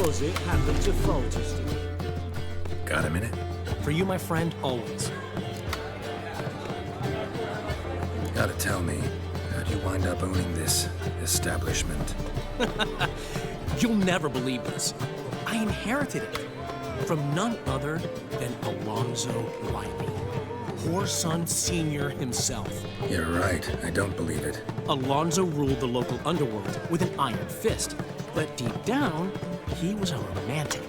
deposit happened to falter still? Got a minute? For you, my friend, always. Gotta tell me, how'd you wind up owning this establishment? You'll never believe this. I inherited it from none other than Alonzo Wiley, Whoreson Sr. himself. You're right, I don't believe it. Alonzo ruled the local underworld with an iron fist, but deep down, he was a romantic,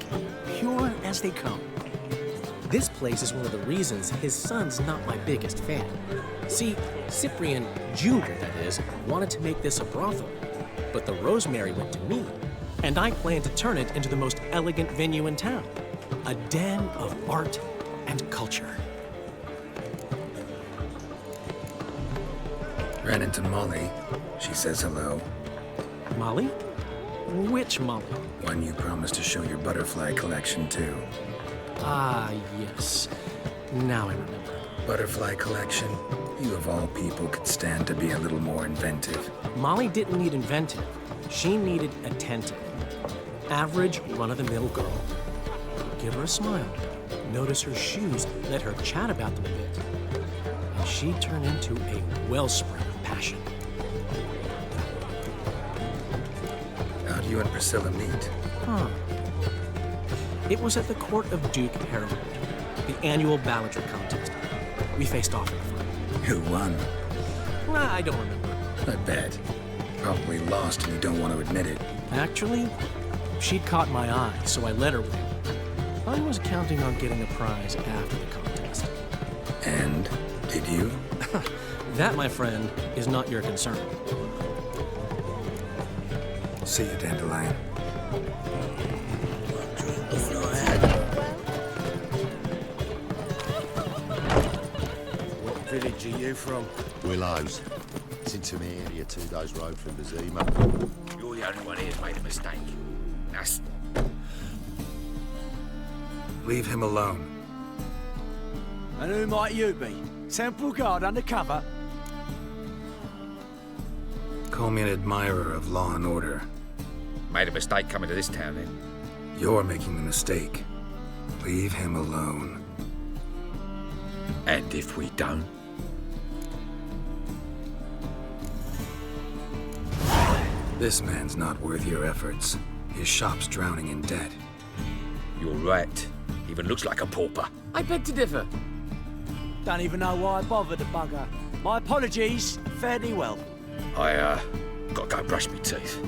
pure as they come. This place is one of the reasons his son's not my biggest fan. See, Cyprian Jr., that is, wanted to make this a brothel, but the Rosemary went to me, and I plan to turn it into the most elegant venue in town. A den of art and culture. Ran into Molly. She says hello. Molly? Which Molly? One you promised to show your butterfly collection to. Ah, yes. Now I remember. Butterfly collection? You of all people could stand to be a little more inventive. Molly didn't need inventive. She needed attentive. Average, run-of-the-mill girl. Give her a smile. Notice her shoes. Let her chat about them a bit. And she'd turn into a wellspring of passion. How'd you and Priscilla meet? It was at the court of Duke Harold, the annual balladry contest. We faced off in the fight. Who won? I don't remember. I bet. Probably lost and you don't want to admit it. Actually, she'd caught my eye, so I let her win. I was counting on getting a prize after the contest. And did you? That, my friend, is not your concern. See you, Dandelion. What village are you from? Willows. It's into me area, 2 days' road from Bazima. You're the only one here who's made a mistake. That's... Leave him alone. And who might you be? Temple Guard undercover? Call me an admirer of law and order. Made a mistake coming to this town, then. You're making the mistake. Leave him alone. And if we don't? This man's not worth your efforts. His shop's drowning in debt. You're right. Even looks like a pauper. I beg to differ. Don't even know why I bothered the bugger. My apologies. Fared thee well. I, gotta go brush my teeth.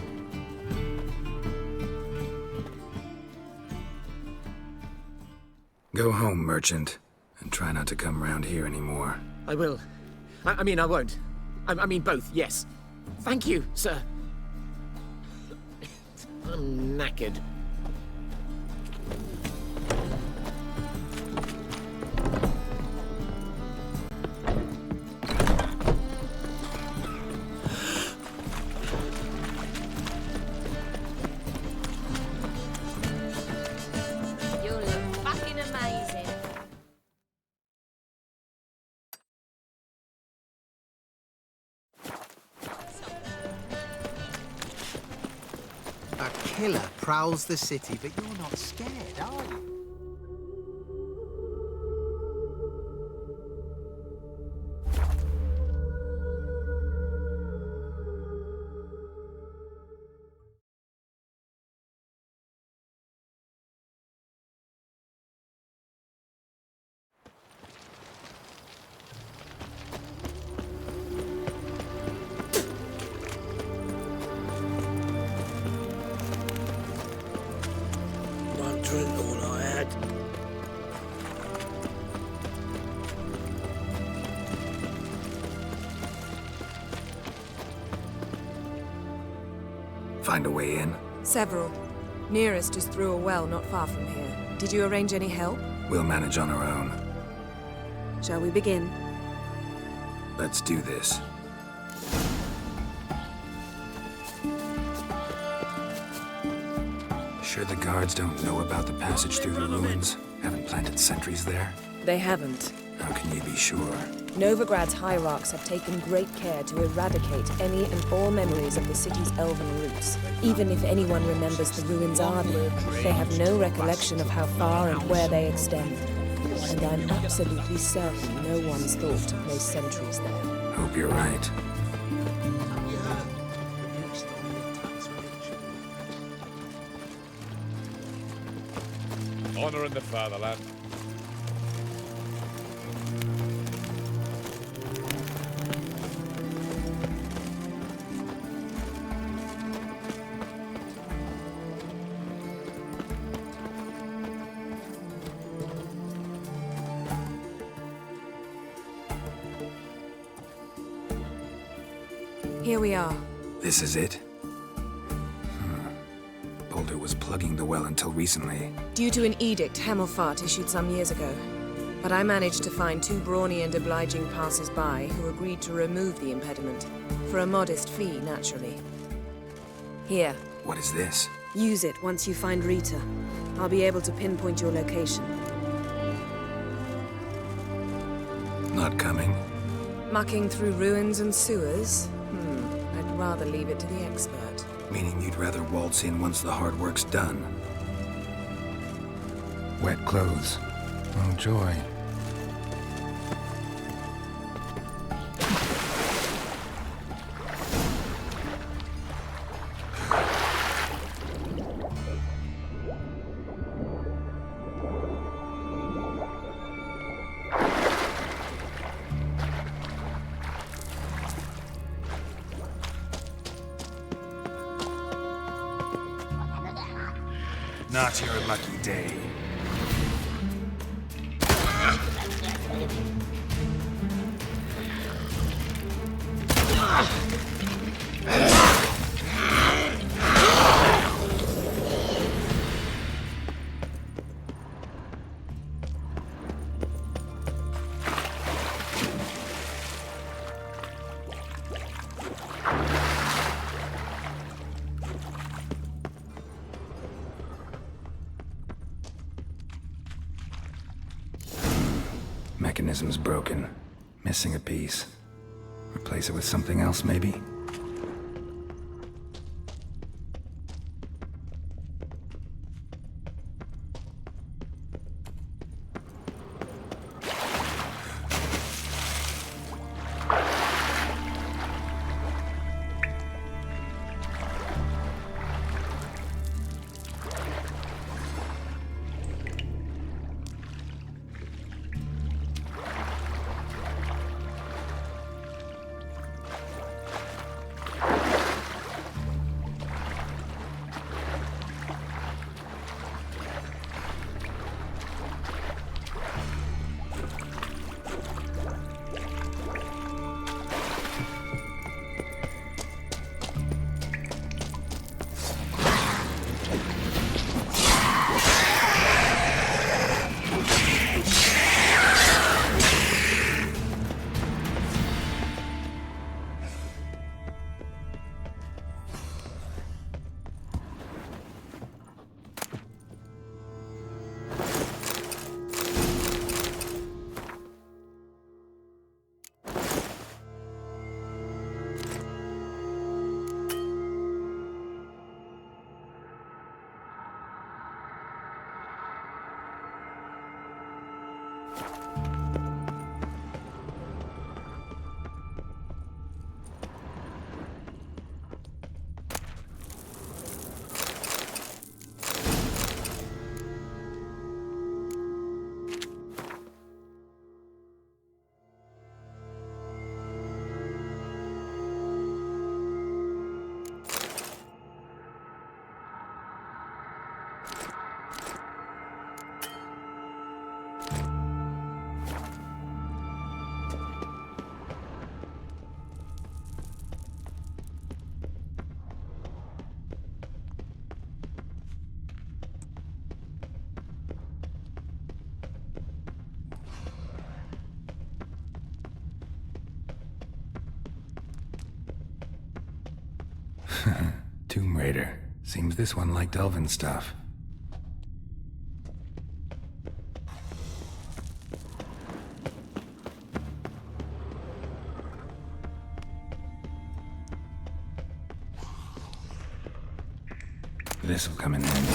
Go home, merchant, and try not to come round here anymore. I will. I mean, I won't. I mean both, yes. Thank you, sir. I'm knackered. You look fucking amazing. A killer prowls the city, but you're not scared, are you? One drink all I had. Find a way in? Several. Nearest is through a well not far from here. Did you arrange any help? We'll manage on our own. Shall we begin? Let's do this. Sure the guards don't know about the passage through the ruins? Haven't planted sentries there? They haven't. How can you be sure? Novigrad's hierarchs have taken great care to eradicate any and all memories of the city's elven roots. Even if anyone remembers the ruins are there, they have no recollection of how far and where they extend. And I'm absolutely certain no one's thought to place sentries there. Hope you're right. Honor in the fatherland. Here we are. This is it? Boulder was plugging the well until recently. Due to an edict Hemmelfart issued some years ago. But I managed to find two brawny and obliging passers-by who agreed to remove the impediment. For a modest fee, naturally. Here, What is this? use it once you find Rita. I'll be able to pinpoint your location. Not coming. Mucking through ruins and sewers? I'd rather leave it to the expert. Meaning you'd rather waltz in once the hard work's done. Wet clothes. Oh, joy. Not your lucky day. Mechanism's broken. Missing a piece. Replace it with something else, maybe? Tomb Raider. Seems this one liked elven stuff. This will come in handy.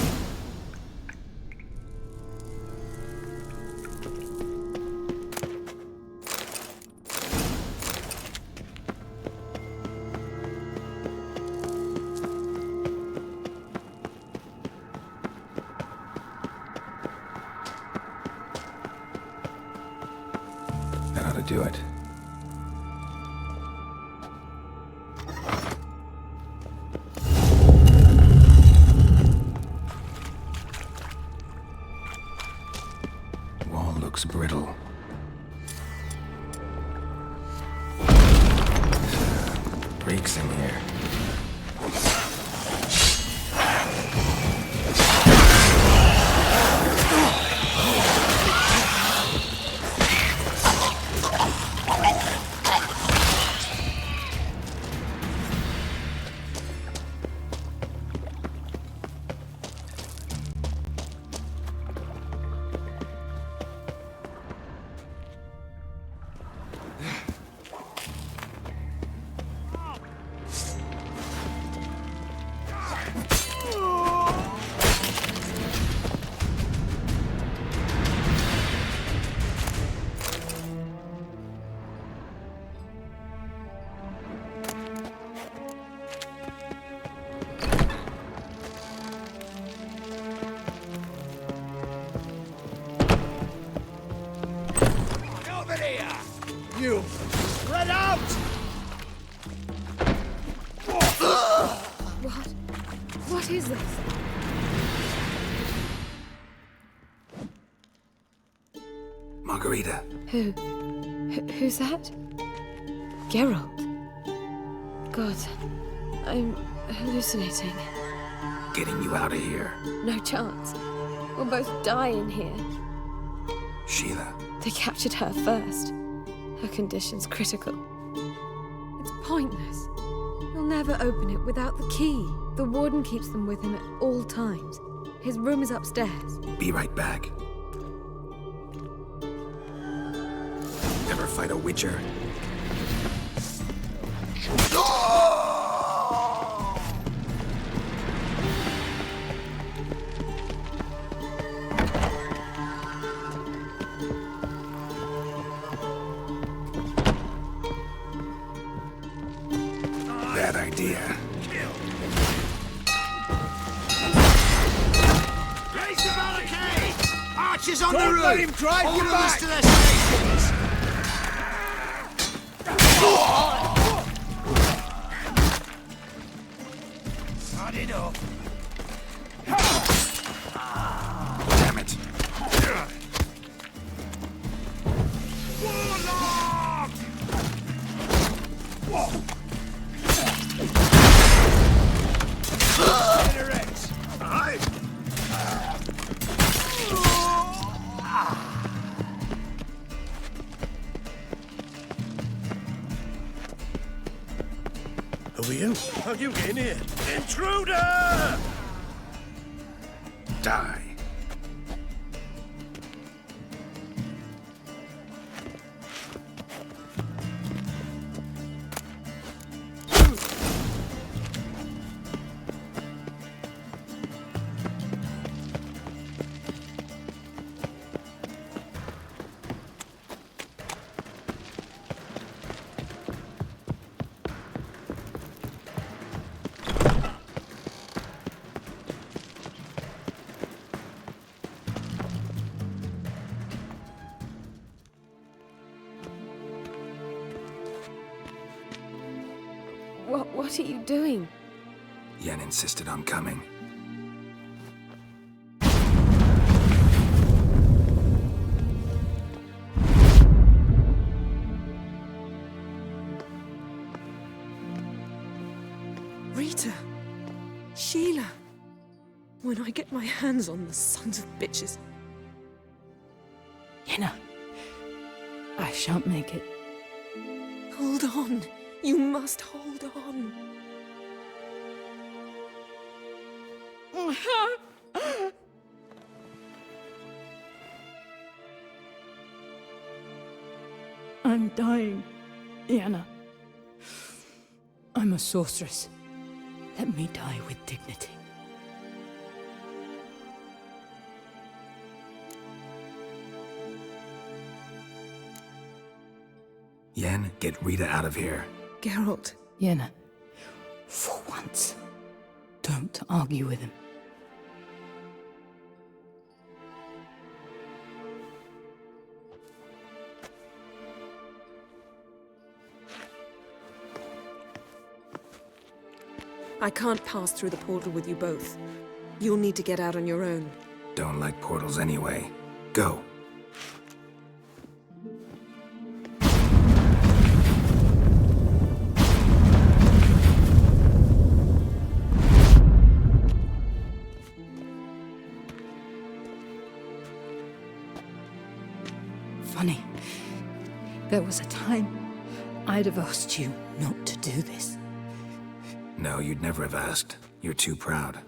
That ought to do it. Wall looks brittle. Breaks in here. You! Spread out! What? What is this? Margarita. Who's that? Geralt. God, I'm hallucinating. Getting you out of here. No chance. We'll both die in here. Sheila. They captured her first. Her condition's critical. It's pointless. He'll never open it without the key. The warden keeps them with him at all times. His room is upstairs. Be right back. Ever fight a witcher? Bad idea. Raise the barricade! Archers on the Don't roof! let him drive you Hold us back! to their stations! Not enough. Damn it. Warlock! Generate! Aye! Who are you? How'd you get in here? Intruder! Die. What are you doing? Yen insisted on coming. Rita! Sheila! When I get my hands on the sons of bitches. Yenna, I shan't make it. Hold on. You must hold on. I'm dying, Yenna. I'm a sorceress. Let me die with dignity. Yen, get Rita out of here. Geralt. Yenna, for once, don't argue with him. I can't pass through the portal with you both. You'll need to get out on your own. Don't like portals anyway. Go. Funny. There was a time I'd have asked you not to do this. No, you'd never have asked. You're too proud.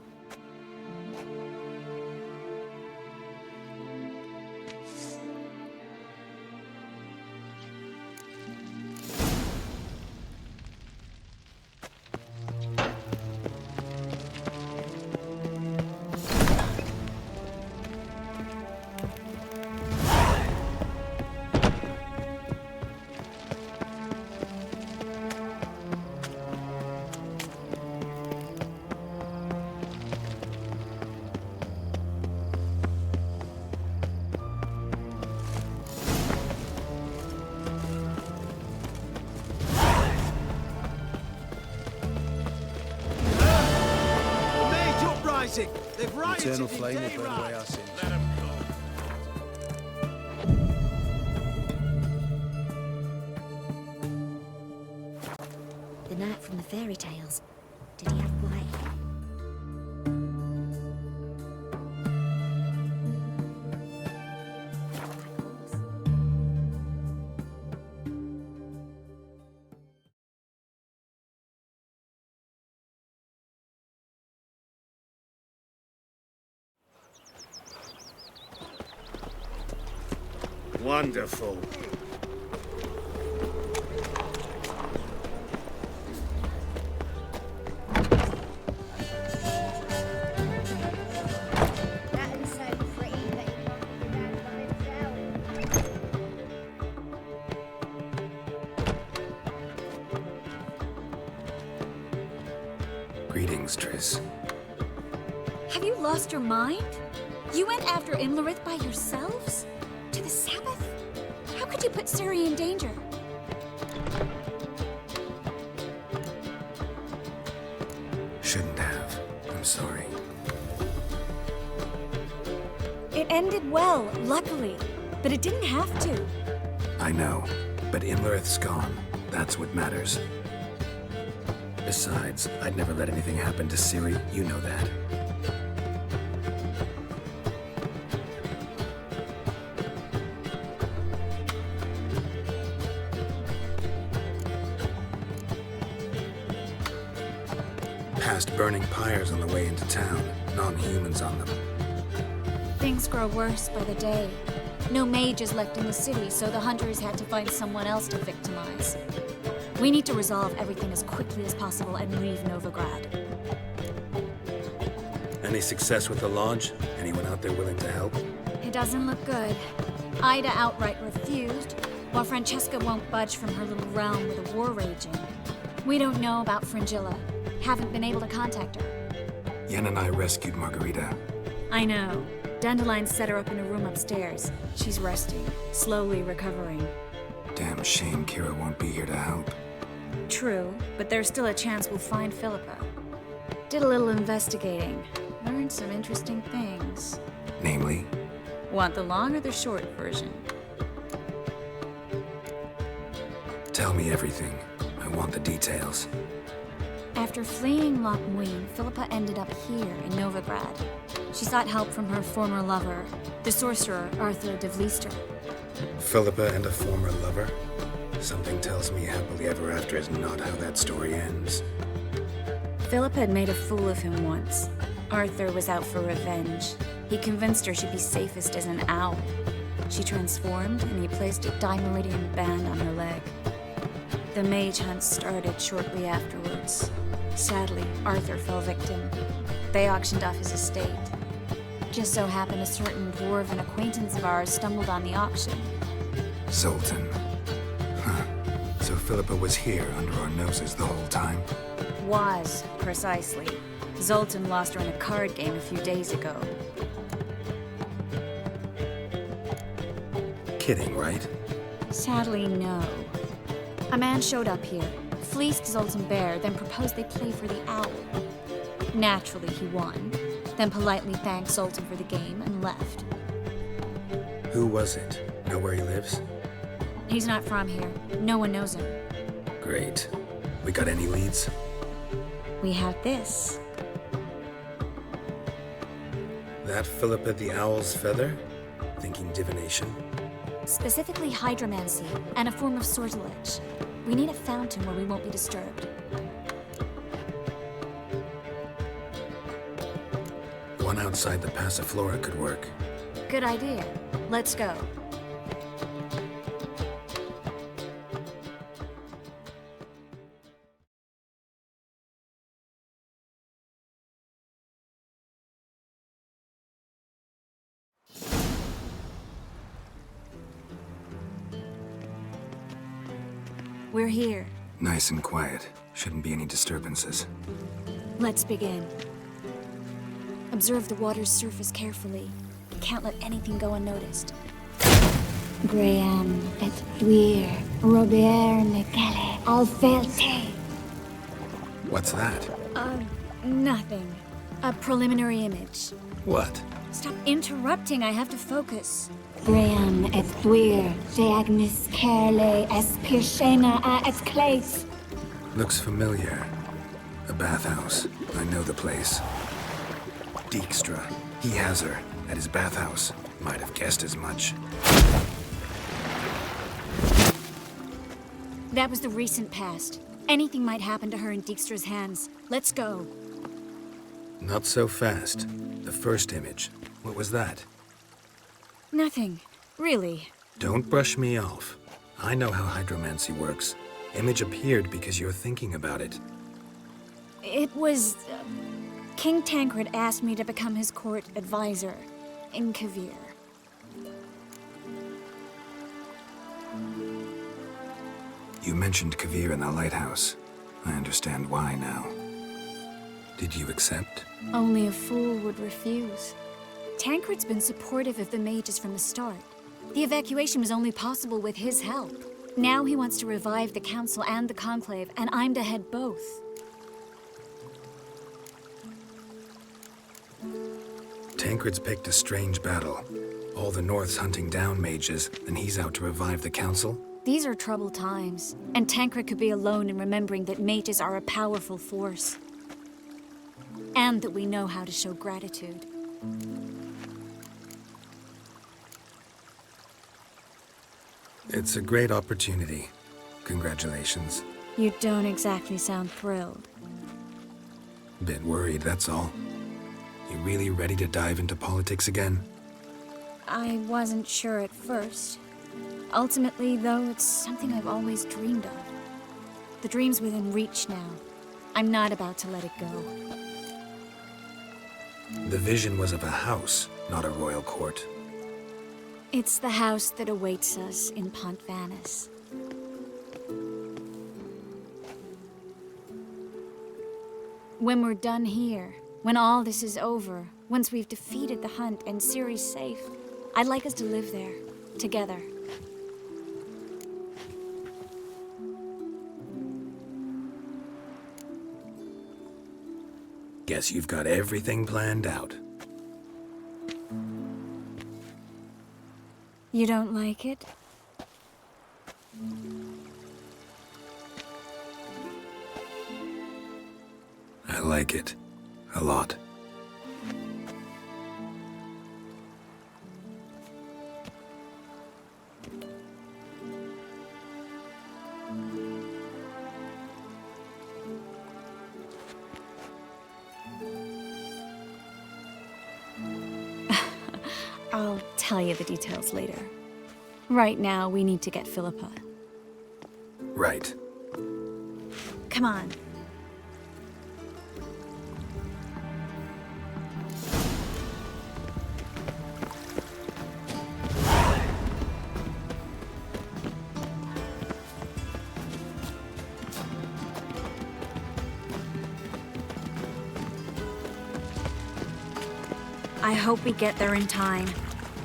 They've rioted Eternal in flame will burn Dayrad. away our sins. Let 'em go. The knight from the fairy tales. Did he have white hair? Wonderful. That is so pretty, but Greetings, Triss. Have you lost your mind? You went after Imlerith by yourselves? To the Sabbath? How could you put Ciri in danger? Shouldn't have. I'm sorry. It ended well, luckily. But it didn't have to. I know, but Imlerith's gone. That's what matters. Besides, I'd never let anything happen to Ciri. You know that. Past burning pyres on the way into town. Non-humans on them. Things grow worse by the day. No mages left in the city, so the hunters had to find someone else to victimize. We need to resolve everything as quickly as possible and leave Novigrad. Any success with the Lodge? Anyone out there willing to help? It doesn't look good. Ida outright refused, while Francesca won't budge from her little realm with a war raging. We don't know about Fringilla. Haven't been able to contact her. Yen and I rescued Margarita. I know. Dandelion set her up in a room upstairs. She's resting, slowly recovering. Damn shame Kira won't be here to help. True, but there's still a chance we'll find Philippa. Did a little investigating. Learned some interesting things. Namely? Want the long or the short version? Tell me everything. I want the details. After fleeing Loch Muin, Philippa ended up here in Novigrad. She sought help from her former lover, the sorcerer Arthur de Vlister. Philippa and a former lover? Something tells me happily ever after is not how that story ends. Philippa had made a fool of him once. Arthur was out for revenge. He convinced her she'd be safest as an owl. She transformed, and he placed a Dimeridian band on her leg. The mage hunt started shortly afterwards. Sadly, Arthur fell victim. They auctioned off his estate. Just so happened a certain dwarven acquaintance of ours stumbled on the auction. Zoltan. Huh. Philippa was here under our noses the whole time? Was, precisely. Zoltan lost her in a card game a few days ago. Kidding, right? Sadly, no. A man showed up here, fleeced Zoltan bare, then proposed they play for the owl. Naturally, he won, then politely thanked Zoltan for the game and left. Who was it? Know where he lives? He's not from here. No one knows him. Great. We got any leads? We have this. That Philippa the Owl's feather? Thinking divination? Specifically hydromancy, and a form of sortilege. We need a fountain where we won't be disturbed. One outside the Passiflora could work. Good idea. Let's go. We're here. Nice and quiet. Shouldn't be any disturbances. Let's begin. Observe the water's surface carefully. Can't let anything go unnoticed. Graham et Dwyer, Robert Nekele, Alfelte. What's that? Nothing. A preliminary image. What? Stop interrupting, I have to focus. Graham et Dwyer, de Agnes Kerle, es Pirshena a et Claes. Looks familiar. A bathhouse. I know the place. Dijkstra. He has her. At his bathhouse. Might have guessed as much. That was the recent past. Anything might happen to her in Dijkstra's hands. Let's go. Not so fast. The first image. What was that? Nothing. Really. Don't brush me off. I know how hydromancy works. Image appeared because you're thinking about it. It was... King Tancred asked me to become his court advisor in Kavir. You mentioned Kavir in the lighthouse. I understand why now. Did you accept? Only a fool would refuse. Tancred's been supportive of the mages from the start. The evacuation was only possible with his help. Now he wants to revive the council and the conclave, and I'm to head both. Tancred's picked a strange battle. All the North's hunting down mages, and he's out to revive the council? These are troubled times, and Tancred could be alone in remembering that mages are a powerful force. And that we know how to show gratitude. It's a great opportunity. Congratulations. You don't exactly sound thrilled. Bit worried, that's all. You really ready to dive into politics again? I wasn't sure at first. Ultimately, though, it's something I've always dreamed of. The dream's within reach now. I'm not about to let it go. The vision was of a house, not a royal court. It's the house that awaits us in Pont Vanis. When we're done here, when all this is over, once we've defeated the hunt and Ciri's safe, I'd like us to live there, together. Guess you've got everything planned out. You don't like it? I like it. A lot. I'll tell you the details later. Right now, we need to get Philippa. Right. Come on. I hope we get there in time.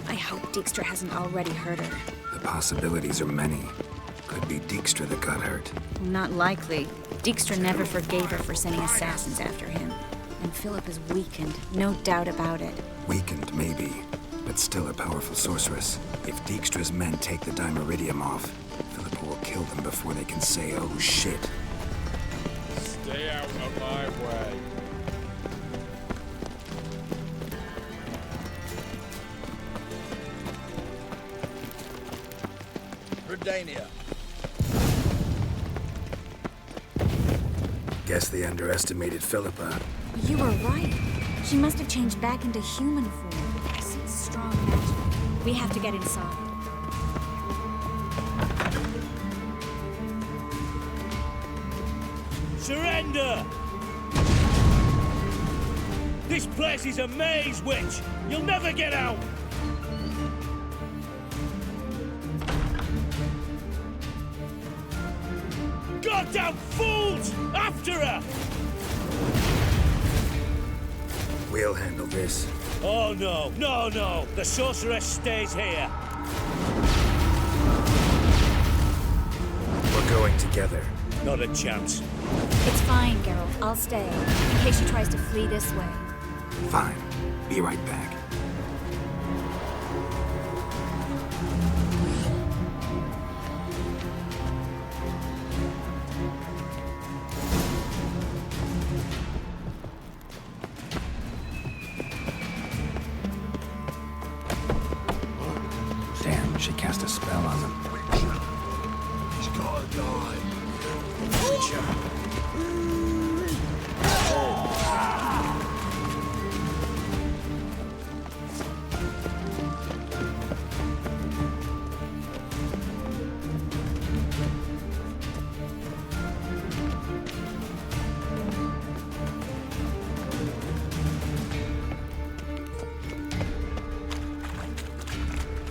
I hope Dijkstra hasn't already hurt her. The possibilities are many. Could be Dijkstra that got hurt. Not likely. Dijkstra never forgave her for sending assassins after him. And Philip is weakened, no doubt about it. Weakened, maybe, but still a powerful sorceress. If Dijkstra's men take the Dimeridium off, Philippa will kill them before they can say, oh shit. Stay out of my way. Redania. Guess they underestimated Philippa. You were right. She must have changed back into human form. I sense strong magic. We have to get inside. Surrender! This place is a maze, witch! You'll never get out! Goddamn fools! After her! We'll handle this. Oh no, no, no! The sorceress stays here! We're going together. Not a chance. It's fine, Geralt. I'll stay, in case she tries to flee this way. Fine. Be right back. Damn, she cast a spell on them. He's gotta die.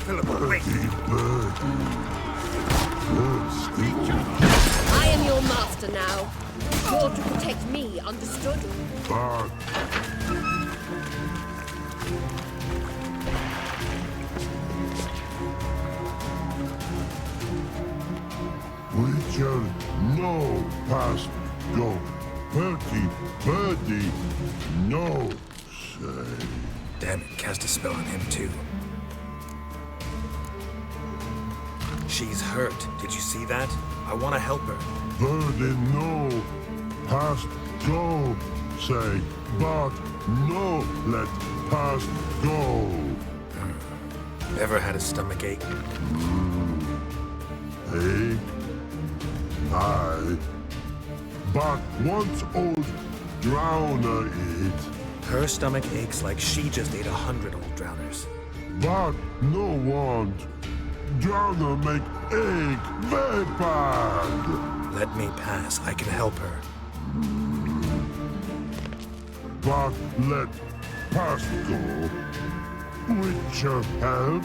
Philippa, wait! I am your master now. You're to protect me, understood? Witcher, no past go. Bertie, birdie, no say. Damn it, cast a spell on him too. She's hurt. Did you see that? I want to help her. Birdie, no past go say, but no let past go. Ever had a stomach ache? Ache? Aye. But once old drowner eat. Her stomach aches like she just ate 100 old drowners. But no want. Drowner make ache very bad. Let me pass. I can help her. But let past go. Witcher help.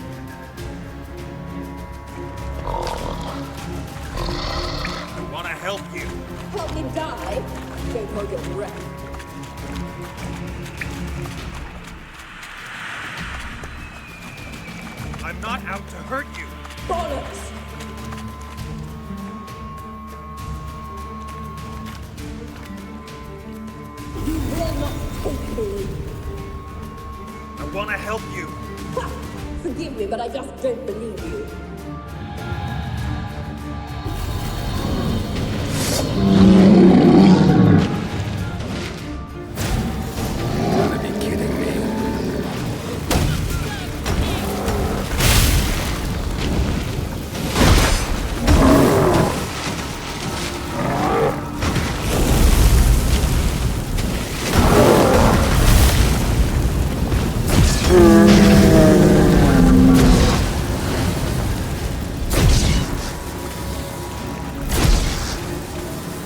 I want to help you. Help me die. Don't hold your breath. I'm not out to hurt you. Bollocks! You will not take me. I want to help you. Ha! Forgive me, but I just don't believe you.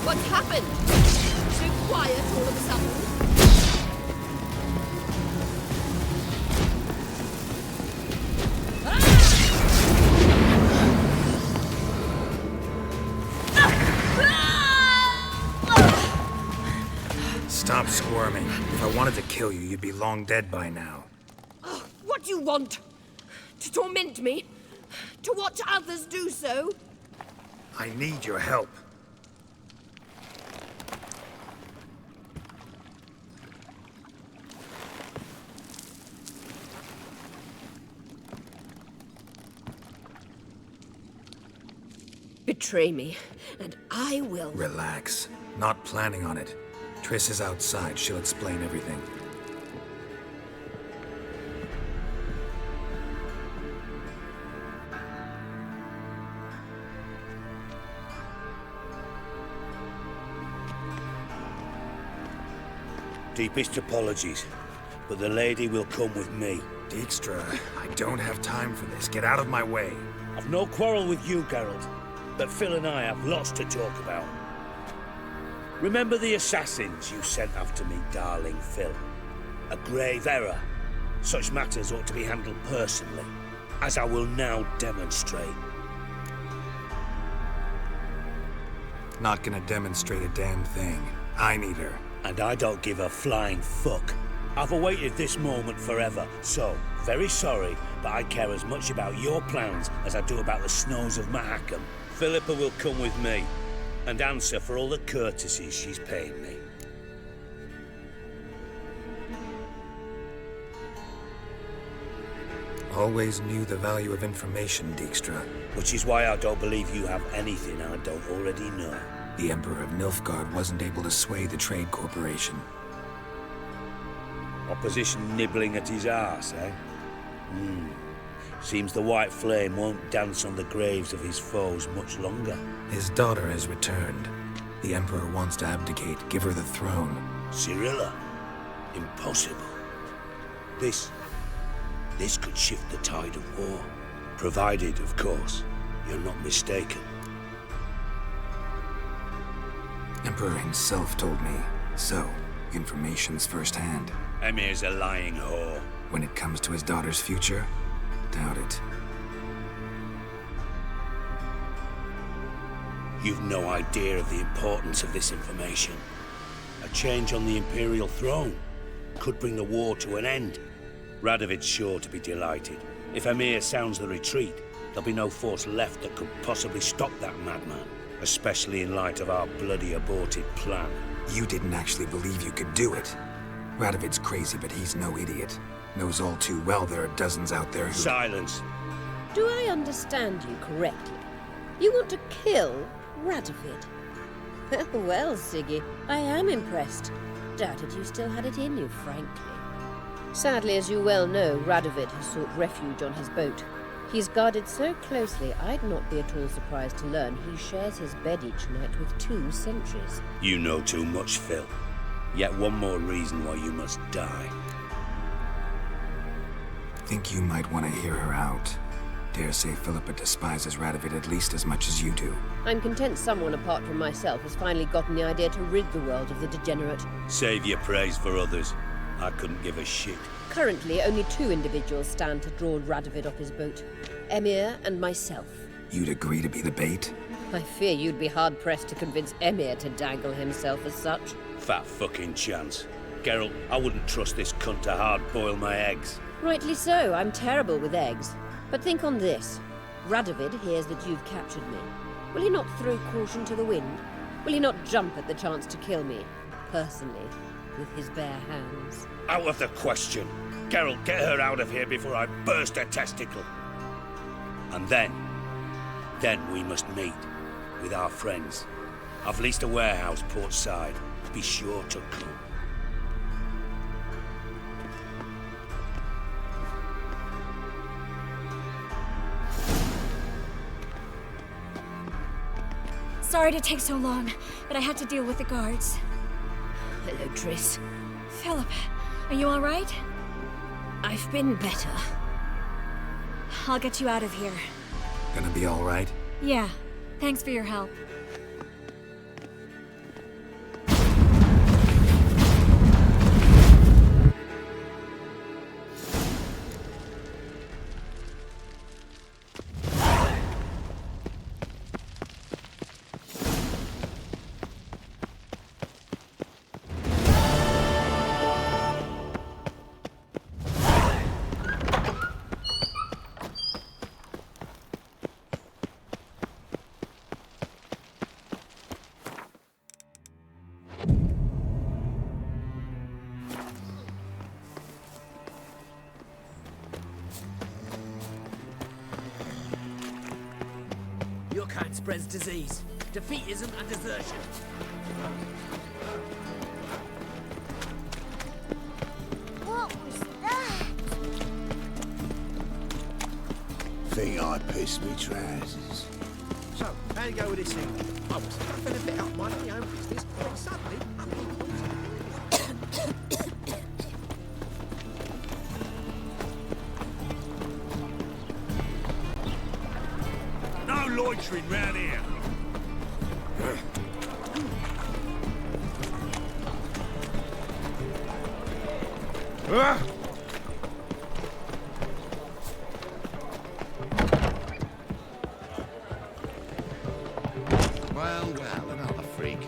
What's happened? So quiet all of a sudden. Stop squirming. If I wanted to kill you, you'd be long dead by now. What do you want? To torment me? To watch others do so? I need your help. Betray me, and I will. Relax. Not planning on it. Triss is outside. She'll explain everything. Deepest apologies, but the lady will come with me. Dijkstra, I don't have time for this. Get out of my way. I've no quarrel with you, Geralt, but Phil and I have lots to talk about. Remember the assassins you sent after me, darling Phil? A grave error. Such matters ought to be handled personally, as I will now demonstrate. Not gonna demonstrate a damn thing. I need her. And I don't give a flying fuck. I've awaited this moment forever, so, very sorry, but I care as much about your plans as I do about the snows of Mahakam. Philippa will come with me, and answer for all the courtesies she's paid me. Always knew the value of information, Dijkstra. Which is why I don't believe you have anything I don't already know. The Emperor of Nilfgaard wasn't able to sway the Trade Corporation. Opposition nibbling at his arse, eh? Seems the White Flame won't dance on the graves of his foes much longer. His daughter has returned. The Emperor wants to abdicate, give her the throne. Cyrilla? Impossible. This could shift the tide of war. Provided, of course, you're not mistaken. Emperor himself told me. So, information's firsthand. Emhyr's a lying whore. When it comes to his daughter's future, doubt it. You've no idea of the importance of this information. A change on the Imperial throne could bring the war to an end. Radovid's sure to be delighted. If Emhyr sounds the retreat, there'll be no force left that could possibly stop that madman. Especially in light of our bloody aborted plan. You didn't actually believe you could do it. Radovid's crazy, but he's no idiot. Knows all too well there are dozens out there who— Silence! Do I understand you correctly? You want to kill Radovid? Well, Siggy, I am impressed. Doubted you still had it in you, frankly. Sadly, as you well know, Radovid has sought refuge on his boat. He's guarded so closely, I'd not be at all surprised to learn he shares his bed each night with 2 sentries. You know too much, Phil. Yet one more reason why you must die. Think you might want to hear her out. Dare say Philippa despises Radovid at least as much as you do. I'm content someone apart from myself has finally gotten the idea to rid the world of the degenerate. Save your praise for others. I couldn't give a shit. Currently, only 2 individuals stand to draw Radovid off his boat. Emhyr and myself. You'd agree to be the bait? I fear you'd be hard-pressed to convince Emhyr to dangle himself as such. Fat fucking chance. Geralt, I wouldn't trust this cunt to hard-boil my eggs. Rightly so, I'm terrible with eggs. But think on this. Radovid hears that you've captured me. Will he not throw caution to the wind? Will he not jump at the chance to kill me, personally, with his bare hands? Out of the question. Geralt, get her out of here before I burst her testicle. And then we must meet with our friends. I've leased a warehouse port side. Be sure to come. Sorry to take so long, but I had to deal with the guards. Hello, Triss. Philippa, are you all right? I've been better. I'll get you out of here. Gonna be all right? Yeah. Thanks for your help. kind spreads disease. Defeatism and desertion. What was that? Think I pissed me trousers. So, how you go with this thing? I was stuffing a bit up my own business, but suddenly, No loitering round here. Well, another freak.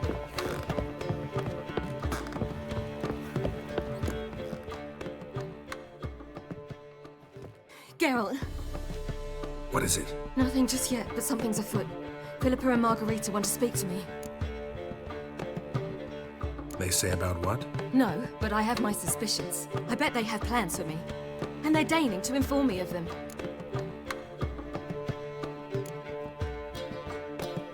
Geralt, What is it? nothing just yet, but something's afoot. Philippa and Margarita want to speak to me. They say about what? No, but I have my suspicions. I bet they have plans for me. And they're deigning to inform me of them.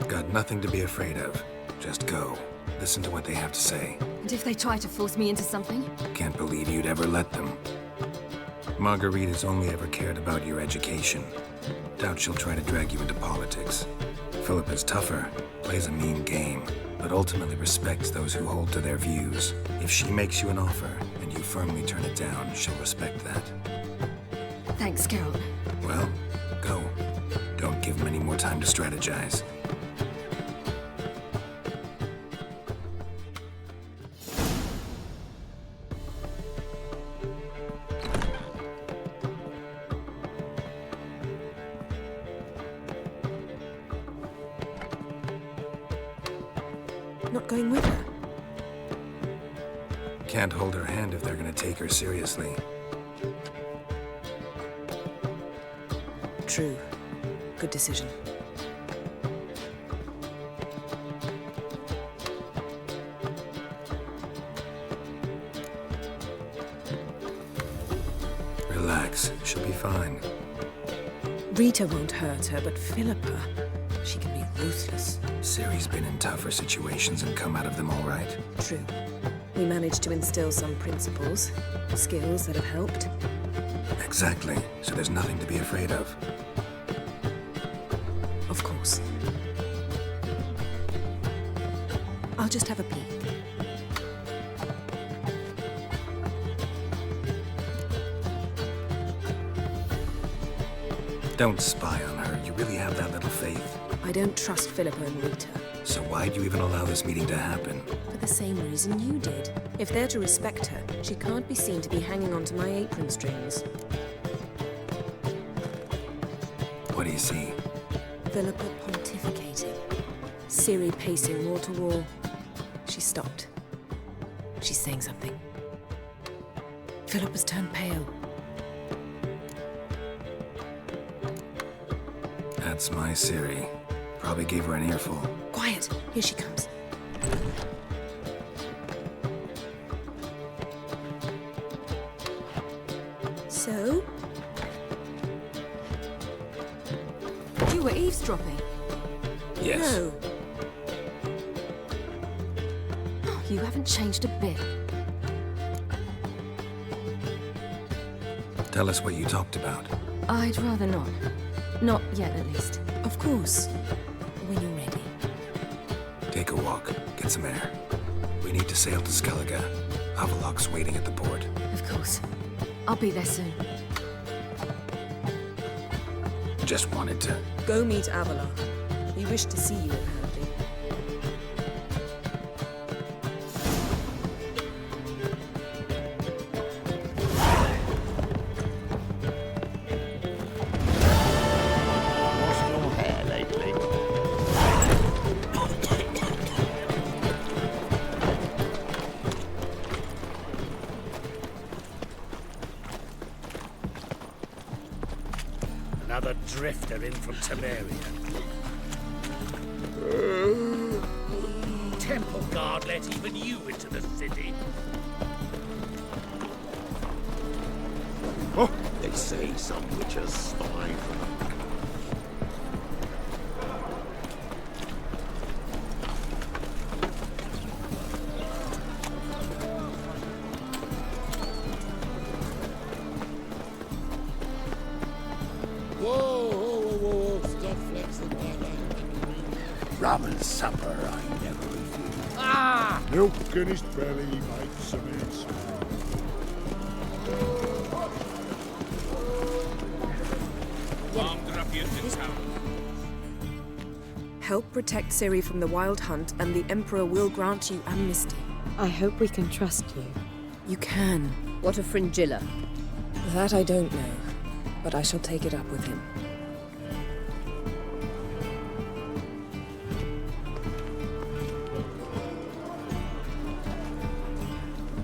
Got nothing to be afraid of. Just go. Listen to what they have to say. And if they try to force me into something? Can't believe you'd ever let them. Margarita's only ever cared about your education. Doubt she'll try to drag you into politics. Philippa's tougher, plays a mean game, but ultimately respects those who hold to their views. If she makes you an offer, and you firmly turn it down, she'll respect that. Thanks, Geralt. Well, go. Don't give them any more time to strategize. Not going with her? Can't hold her hand if they're gonna take her seriously. True. Good decision. Relax, she'll be fine. Rita won't hurt her, but Philippa, she can be ruthless. Ciri's been in tougher situations and come out of them all right. True. We managed to instill some principles, skills that have helped. Exactly, so there's nothing to be afraid of. Of course. I'll just have a peek. Don't spy on her. You really have that little faith. I don't trust Philippa and Rita. So why'd you even allow this meeting to happen? For the same reason you did. If they're to respect her, she can't be seen to be hanging onto my apron strings. What do you see? Philippa pontificating. Ciri pacing wall to wall. She stopped. She's saying something. Philippa's turned pale. That's my Ciri. Probably gave her an earful. Quiet! Here she comes. So? You were eavesdropping? Yes. No. Oh, you haven't changed a bit. Tell us what you talked about. I'd rather not. Not yet, at least. Of course. When you're ready. Take a walk. Get some air. We need to sail to Skellige. Avalok's waiting at the port. Of course. I'll be there soon. Just wanted to... Go meet Avalok. He wished to see you, apparently. Washed your hair lately? Another drifter in from Temeria. Temple Guard let even you into the city. Oh, they say some witches spy. rum and supper I never refuse. Ah! Milk in his belly makes him smile. Help protect Ciri from the Wild Hunt, and the Emperor will grant you amnesty. I hope we can trust you. You can. What of Fringilla? That I don't know, but I shall take it up with him.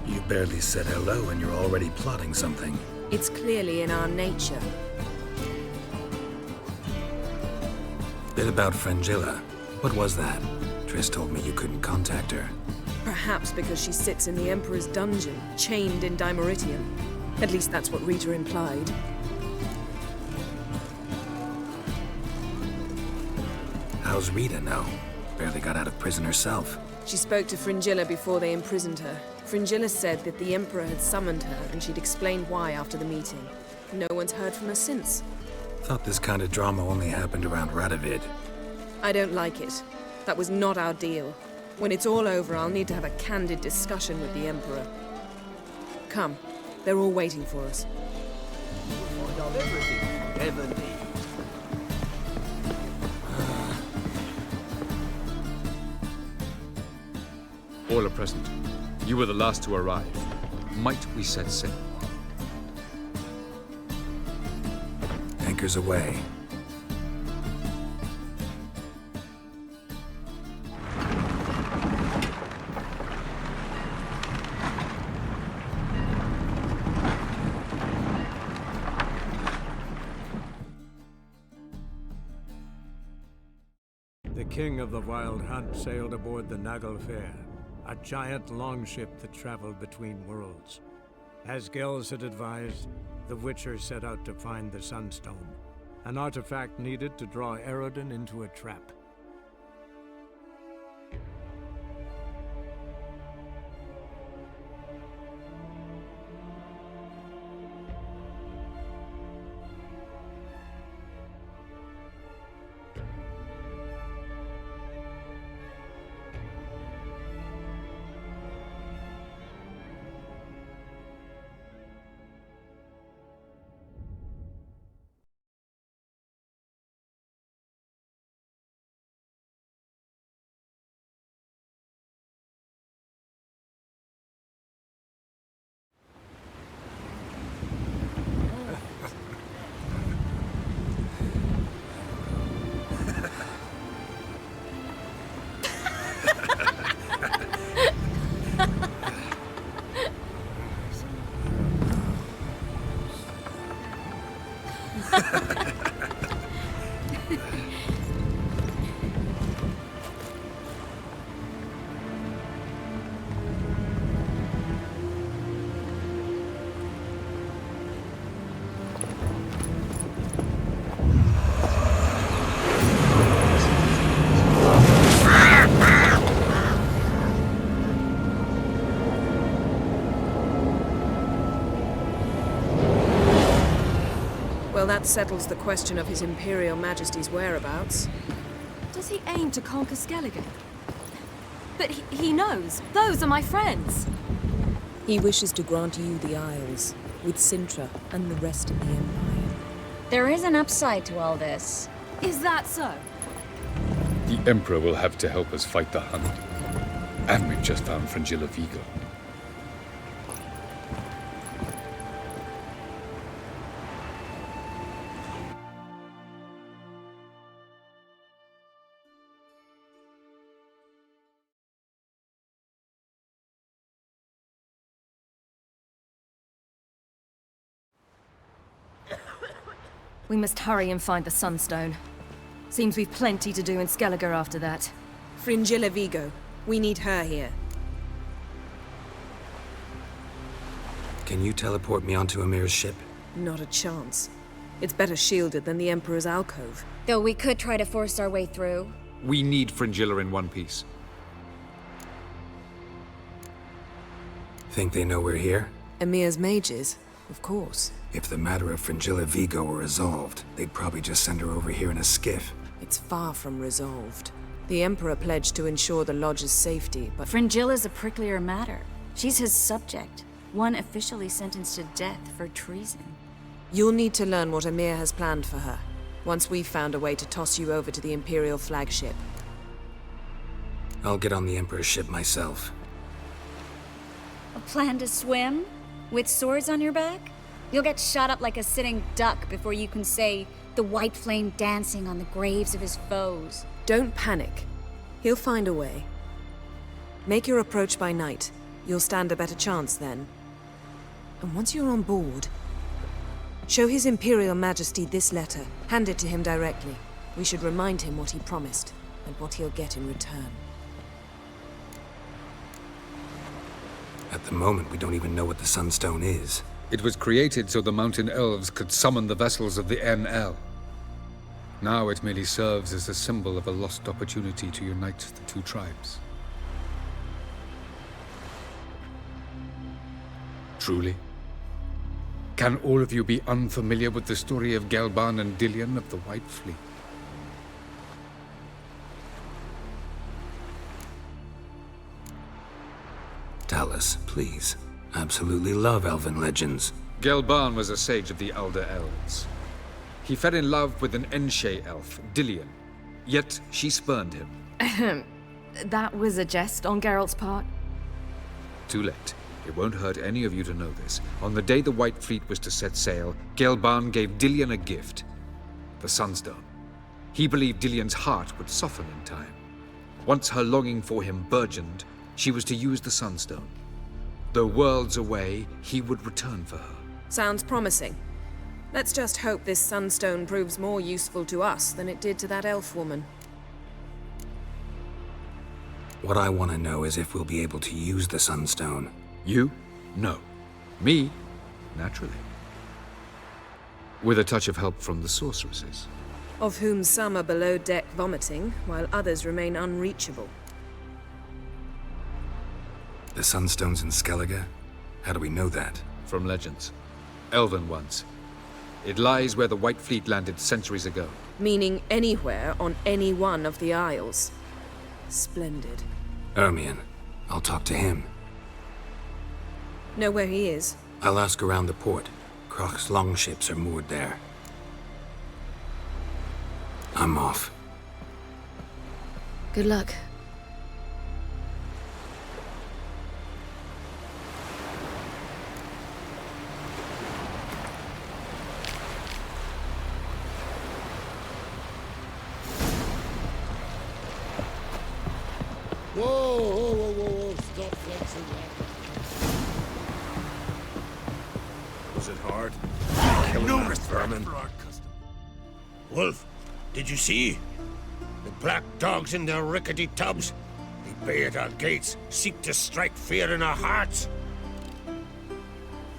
You barely said hello and you're already plotting something. It's clearly in our nature. Bit about Fringilla. What was that? Triss told me you couldn't contact her. Perhaps because she sits in the Emperor's dungeon, chained in Dimeritium. At least that's what Rita implied. How's Rita now? Barely got out of prison herself. She spoke to Fringilla before they imprisoned her. Fringilla said that the Emperor had summoned her, and she'd explained why after the meeting. No one's heard from her since. Thought this kind of drama only happened around Radovid. I don't like it. That was not our deal. When it's all over, I'll need to have a candid discussion with the Emperor. Come. They're all waiting for us. We'll find out everything you ever need. All are present. You were the last to arrive. Might we set sail? Anchors away. The king of the Wild Hunt sailed aboard the Naglfar, a giant longship that traveled between worlds. As Gels had advised, the Witcher set out to find the Sunstone, an artifact needed to draw Eredin into a trap. Well, that settles the question of His Imperial Majesty's whereabouts. Does he aim to conquer Skellige? But he knows. Those are my friends. He wishes to grant you the Isles, with Sintra and the rest of the Empire. There is an upside to all this. Is that so? The Emperor will have to help us fight the Hunt. And we've just found Fringilla Vigo. We must hurry and find the Sunstone. Seems we've plenty to do in Skellige after that. Fringilla Vigo. We need her here. Can you teleport me onto Emhyr's ship? Not a chance. It's better shielded than the Emperor's alcove. Though we could try to force our way through. We need Fringilla in one piece. Think they know we're here? Emhyr's mages, of course. If the matter of Fringilla Vigo were resolved, they'd probably just send her over here in a skiff. It's far from resolved. The Emperor pledged to ensure the Lodge's safety, but... Fringilla's a pricklier matter. She's his subject, one officially sentenced to death for treason. You'll need to learn what Emhyr has planned for her, once we've found a way to toss you over to the Imperial flagship. I'll get on the Emperor's ship myself. A plan to swim? With swords on your back? You'll get shot up like a sitting duck before you can say, the white flame dancing on the graves of his foes. Don't panic. He'll find a way. Make your approach by night. You'll stand a better chance then. And once you're on board, show His Imperial Majesty this letter. Hand it to him directly. We should remind him what he promised, and what he'll get in return. At the moment, we don't even know what the Sunstone is. It was created so the mountain elves could summon the vessels of the NL. Now it merely serves as a symbol of a lost opportunity to unite the two tribes. Truly? Can all of you be unfamiliar with the story of Gelban and Dillion of the White Fleet? Tell us, please. I absolutely love elven legends. Gelban was a sage of the Elder Elves. He fell in love with an Enshe elf, Dillion, yet she spurned him. That was a jest on Geralt's part. Too late. It won't hurt any of you to know this. On the day the White Fleet was to set sail, Gelban gave Dillion a gift. The Sunstone. He believed Dillion's heart would soften in time. Once her longing for him burgeoned, she was to use the Sunstone. Though worlds away, he would return for her. Sounds promising. Let's just hope this Sunstone proves more useful to us than it did to that elf woman. What I want to know is if we'll be able to use the Sunstone. You? No. Me? Naturally. With a touch of help from the sorceresses. Of whom some are below deck vomiting, while others remain unreachable. The Sunstone's in Skellige? How do we know that? From legends. Elven ones. It lies where the White Fleet landed centuries ago. Meaning anywhere on any one of the Isles. Splendid. Emhyr. I'll talk to him. Know where he is? I'll ask around the port. Croc's longships are moored there. I'm off. Good luck. Whoa, stop flexing that. Was it hard? Killing that vermin. Wolf, did you see? The black dogs in their rickety tubs. They bay at our gates, seek to strike fear in our hearts.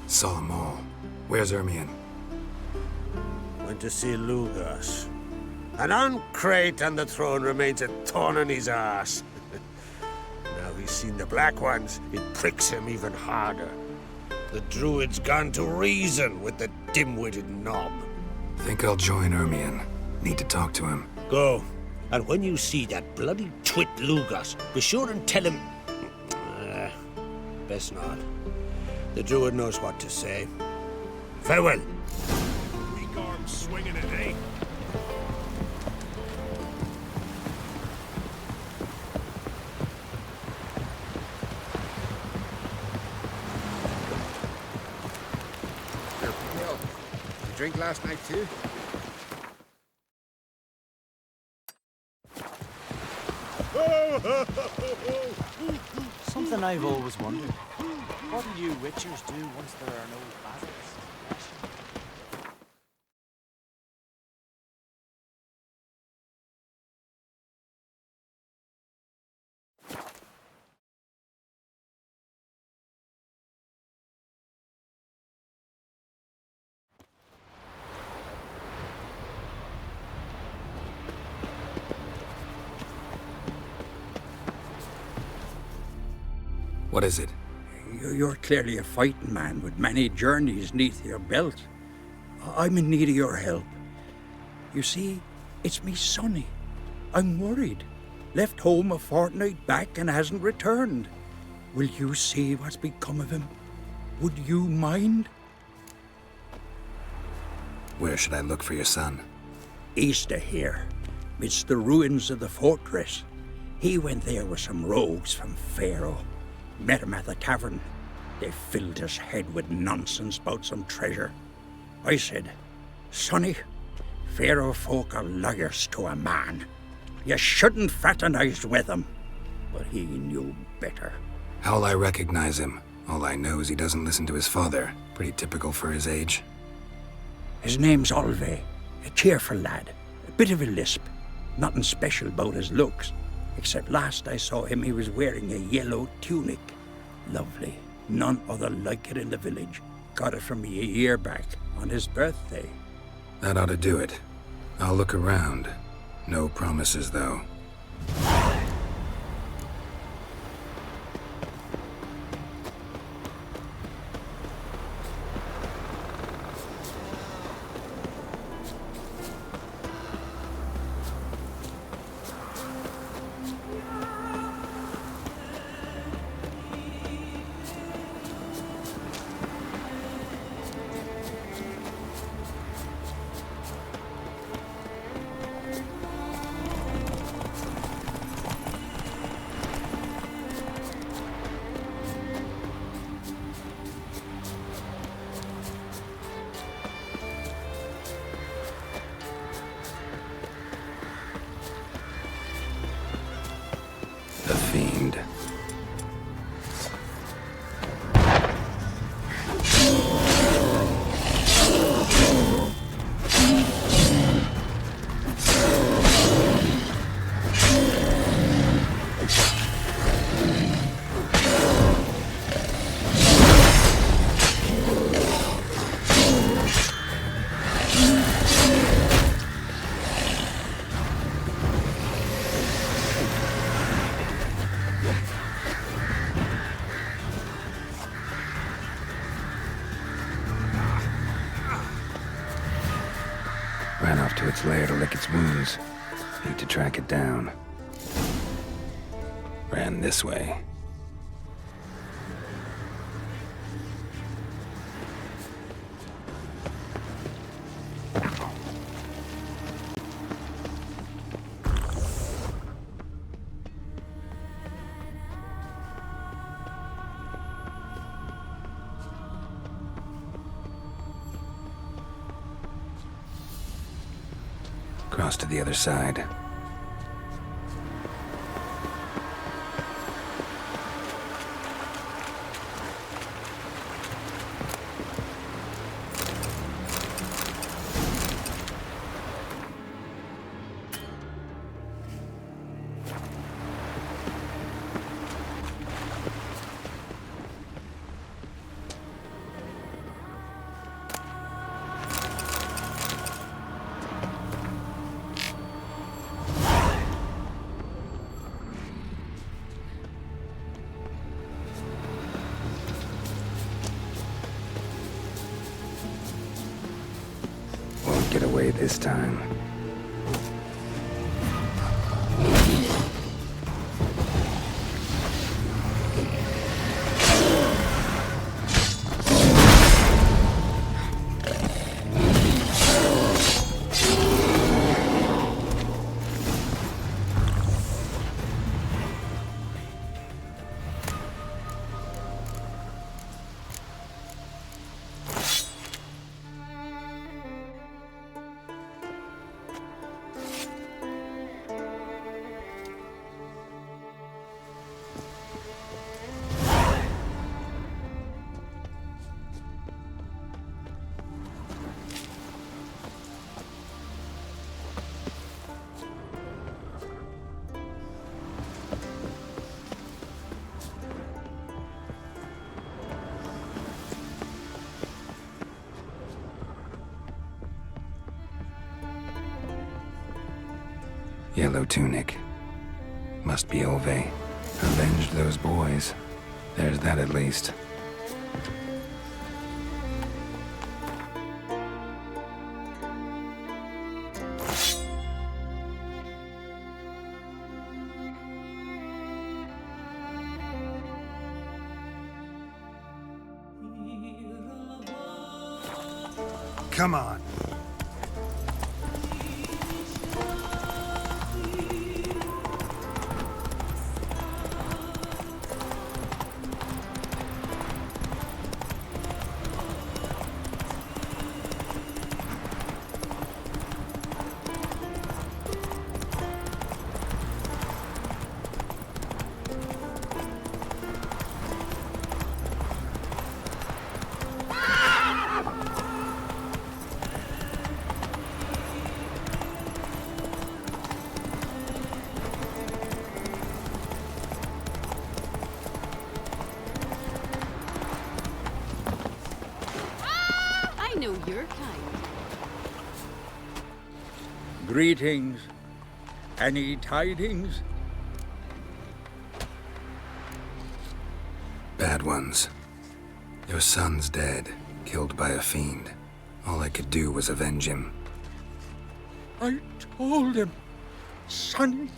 Saw them all. Where's Emhyr? Went to see Lugas. An uncrate on the throne remains a thorn in his arse. Now he's seen the Black Ones, it pricks him even harder. The druid's gone to reason with the dim-witted knob. Think I'll join Emhyr. Need to talk to him. Go. And when you see that bloody twit Lugas, be sure and tell him... best not. The druid knows what to say. Farewell. Weak arms swinging it, eh? Drink last night too? Something I've always wondered. What do you witchers do once there are no basilics? What is it? You're clearly a fighting man with many journeys neath your belt. I'm in need of your help. You see, it's me Sonny. I'm worried. Left home a fortnight back and hasn't returned. Will you see what's become of him? Would you mind? Where should I look for your son? East of here, midst the ruins of the fortress. He went there with some rogues from Pharaoh. Met him at the tavern. They filled his head with nonsense about some treasure. I said, Sonny, Pharaoh folk are liars to a man. You shouldn't fraternize with them. But he knew better. How'll I recognize him? All I know is he doesn't listen to his father. Pretty typical for his age. His name's Olve, a cheerful lad. A bit of a lisp. Nothing special about his looks. Except last I saw him, he was wearing a yellow tunic. Lovely. None other like it in the village. Got it from me a year back, on his birthday. That ought to do it. I'll look around. No promises, though. The fiend. Ran off to its lair to lick its wounds. Need to track it down. Ran this way. Cross to the other side. Won't get away this time. Yellow tunic. Must be Olve. Avenged those boys. There's that at least. Come on. Your kind. Greetings. Any tidings? Bad ones. Your son's dead, killed by a fiend. All I could do was avenge him. I told him, Sonny,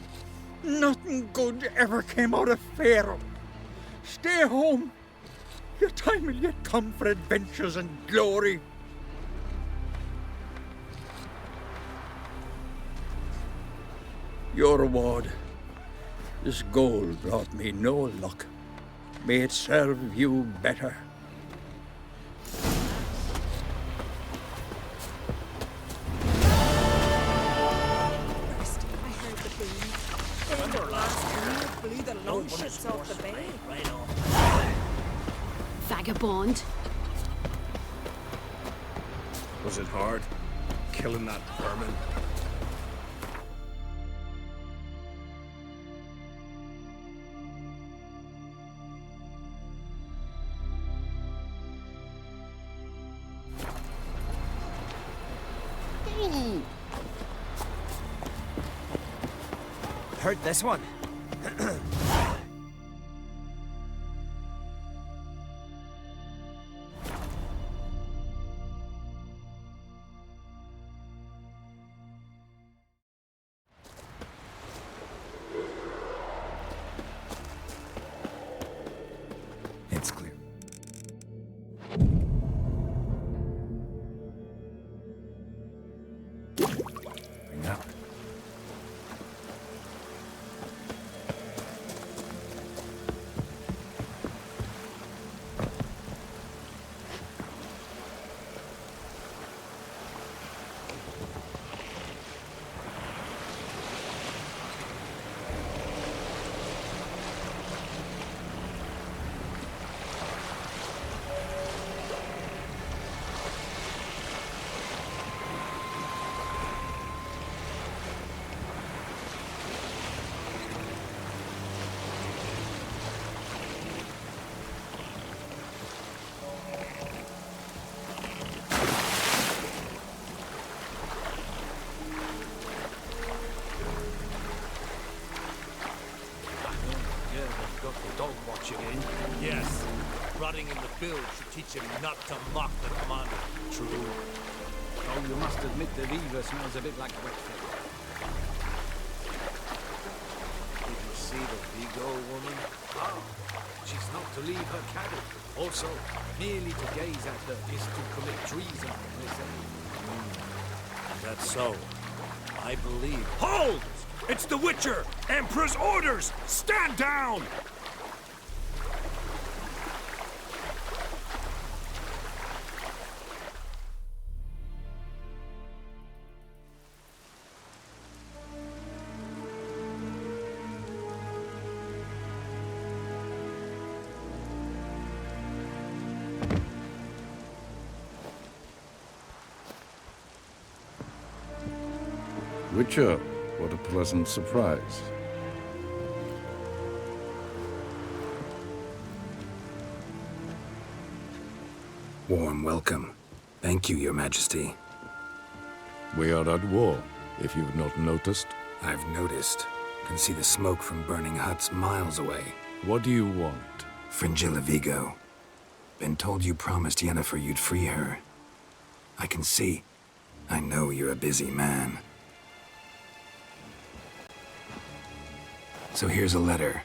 nothing good ever came out of Pharaoh. Stay home. Your time will yet come for adventures and glory. Your reward. This gold brought me no luck. May it serve you better. Vagabond. Was it hard? Killing that vermin? Heard this one. It's clear. Bring up. Dog watching in? Yes. Rotting in the bilge should teach him not to mock the commander. True. Oh, you must admit the Viva smells a bit like wet feather. Did you see the Vigo woman? Oh, she's not to leave her cabin. Also, merely to gaze at her is to commit treason, they say. That's so. I believe. Hold! It's the Witcher! Emperor's orders! Stand down! Witcher, what a pleasant surprise. Warm welcome. Thank you, Your Majesty. We are at war, if you've not noticed. I've noticed. Can see the smoke from burning huts miles away. What do you want? Fringilla Vigo. Been told you promised Yennefer you'd free her. I can see. I know you're a busy man. So here's a letter.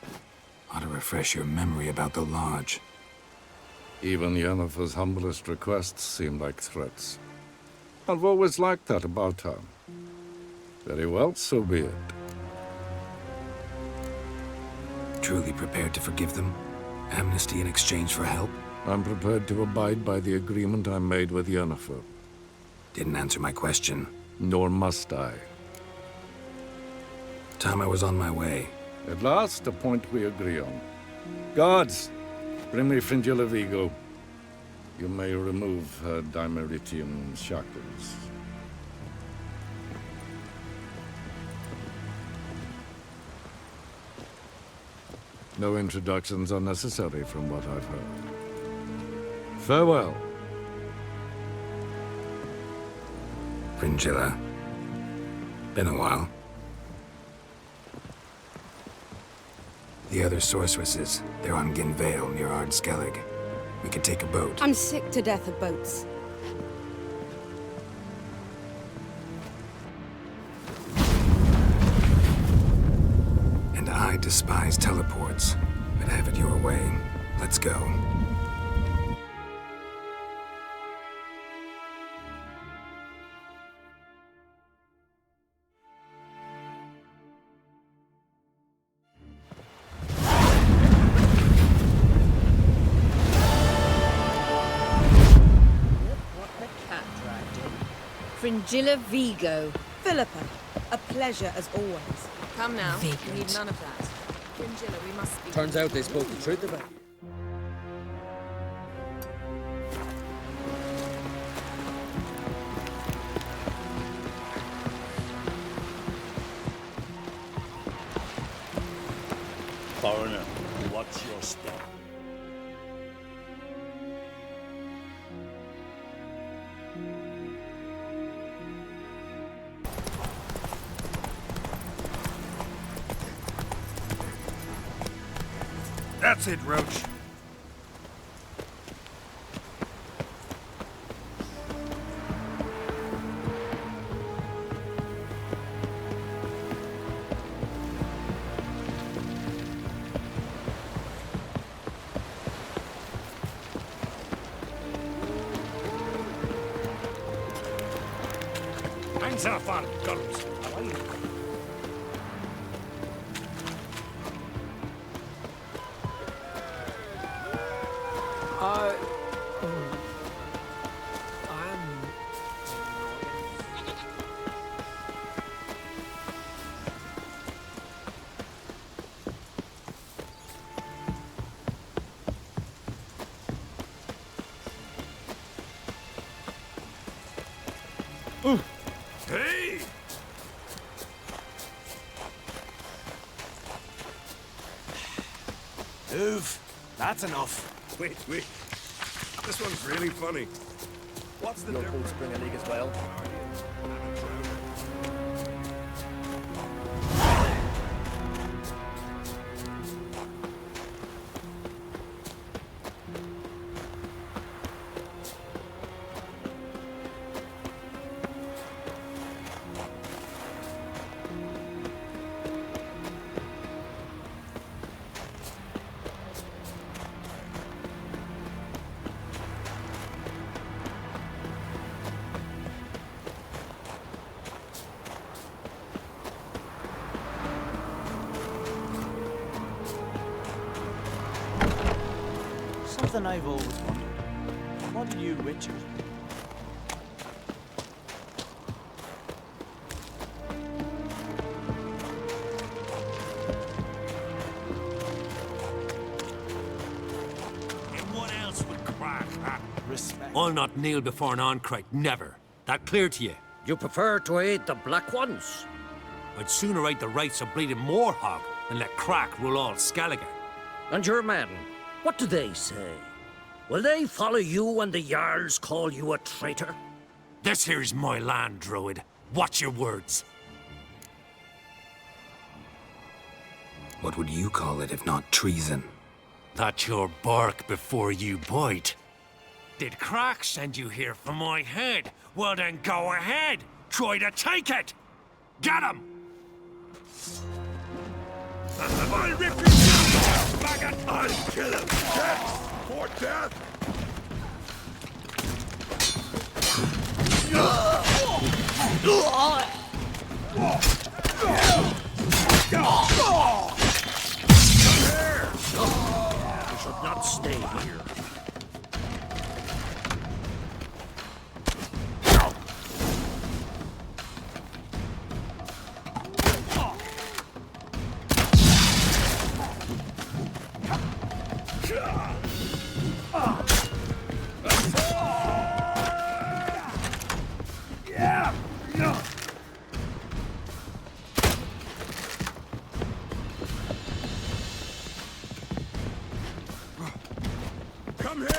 Ought to refresh your memory about the Lodge. Even Yennefer's humblest requests seem like threats. I've always liked that about her. Very well, so be it. Truly prepared to forgive them? Amnesty in exchange for help? I'm prepared to abide by the agreement I made with Yennefer. Didn't answer my question. Nor must I. Time I was on my way. At last, a point we agree on. Guards, bring me Fringilla Vigo. You may remove her Dimeritian shackles. No introductions are necessary from what I've heard. Farewell. Fringilla. Been a while. The other sorceresses, they're on Ginvale near Ard Skellige. We could take a boat. I'm sick to death of boats. And I despise teleports, but have it your way. Let's go. Fringilla Vigo. Philippa, a pleasure as always. Come now. Vagrant. We need none of that. Fringilla, we must speak. Turns out they spoke the truth about you. Foreigner, watch your step. That's it, Roach. Hands off on gulls. How are you? Hey! Move. That's enough. Wait. This one's really funny. What's the difference? Boats bring a leak as well. Something I've always wondered. What did you, Richard? And what else would crack, huh? Respect. I'll not kneel before an Oncrite, never. That clear to you? You prefer to aid the Black Ones? I'd sooner aid the rights of bleeding Moorhog than let Crack rule all Skellige. And your men, what do they say? Will they follow you when the Jarls call you a traitor? This here's my land, Druid. Watch your words. What would you call it if not treason? That's your bark before you bite. Did Crack send you here for my head? Well then go ahead. Try to take it. Get him! I'll rip you down! Maggot! I'll kill him! Death! For death! We should not stay here. Come here!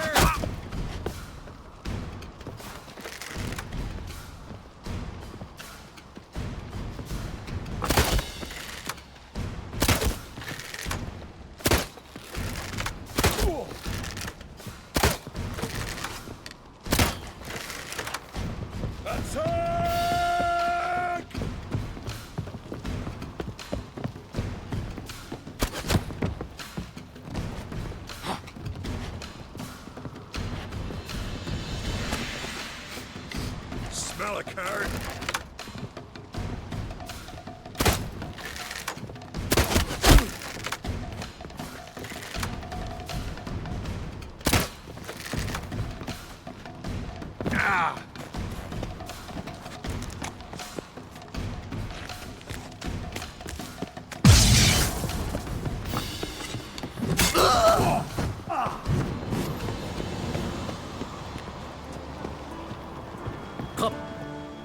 Smell a card. Ah! Come.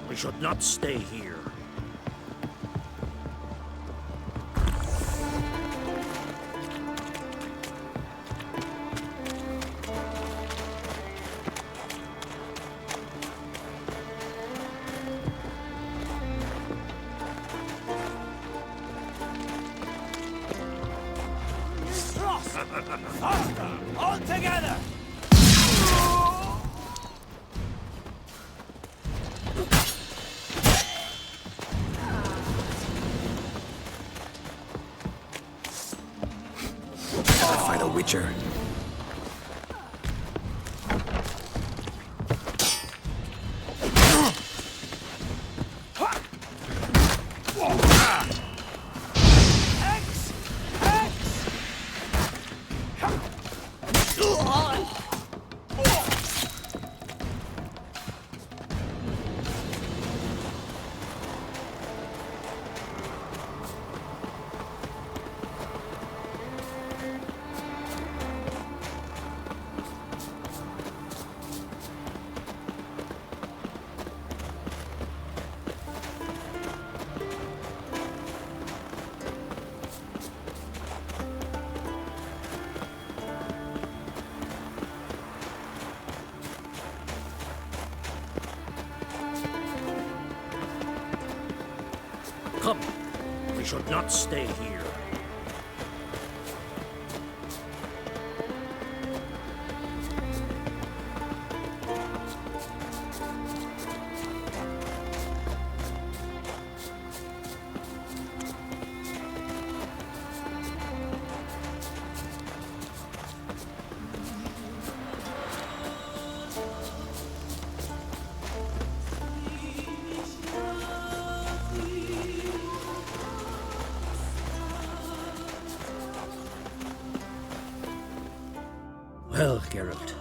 We should not stay here. Faster! All together! Never fight a witcher. Come. We should not stay here. Well, Geralt,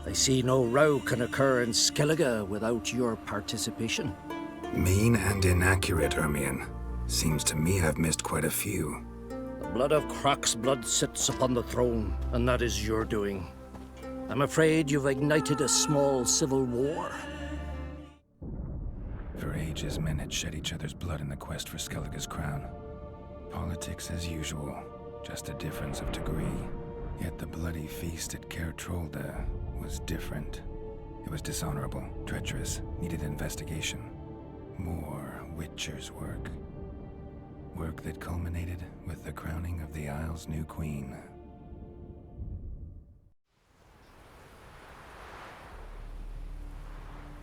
I see no row can occur in Skellige without your participation. Mean and inaccurate, Ermion. Seems to me I've missed quite a few. The blood of Croc's blood sits upon the throne, and that is your doing. I'm afraid you've ignited a small civil war. For ages, men had shed each other's blood in the quest for Skellige's crown. Politics as usual, just a difference of degree. Yet the bloody feast at Caer Trolda was different. It was dishonorable, treacherous, needed investigation. More Witcher's work. Work that culminated with the crowning of the Isle's new queen.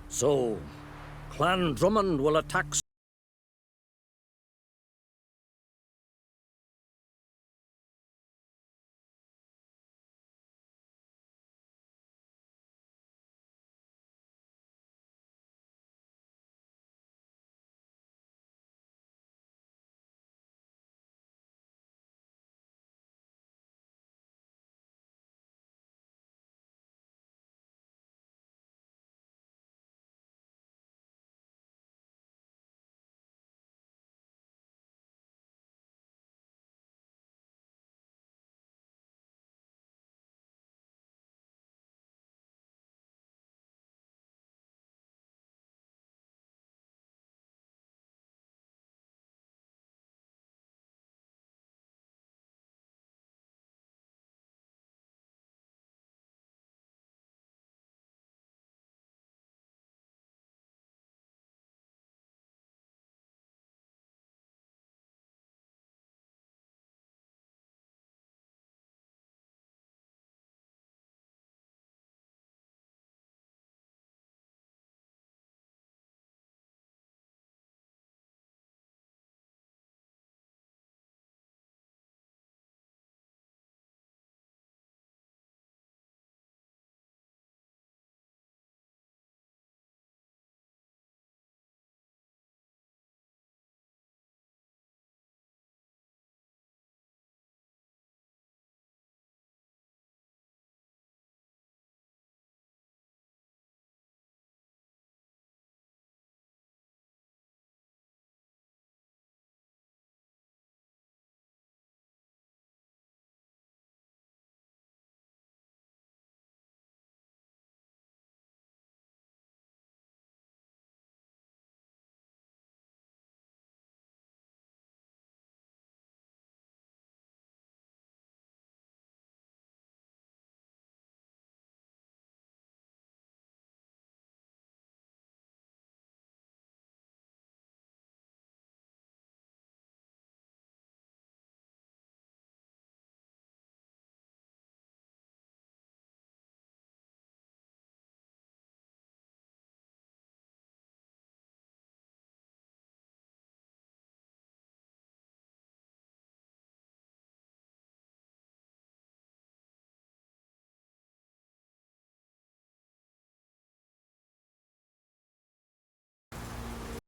So, Clan Drummond will attack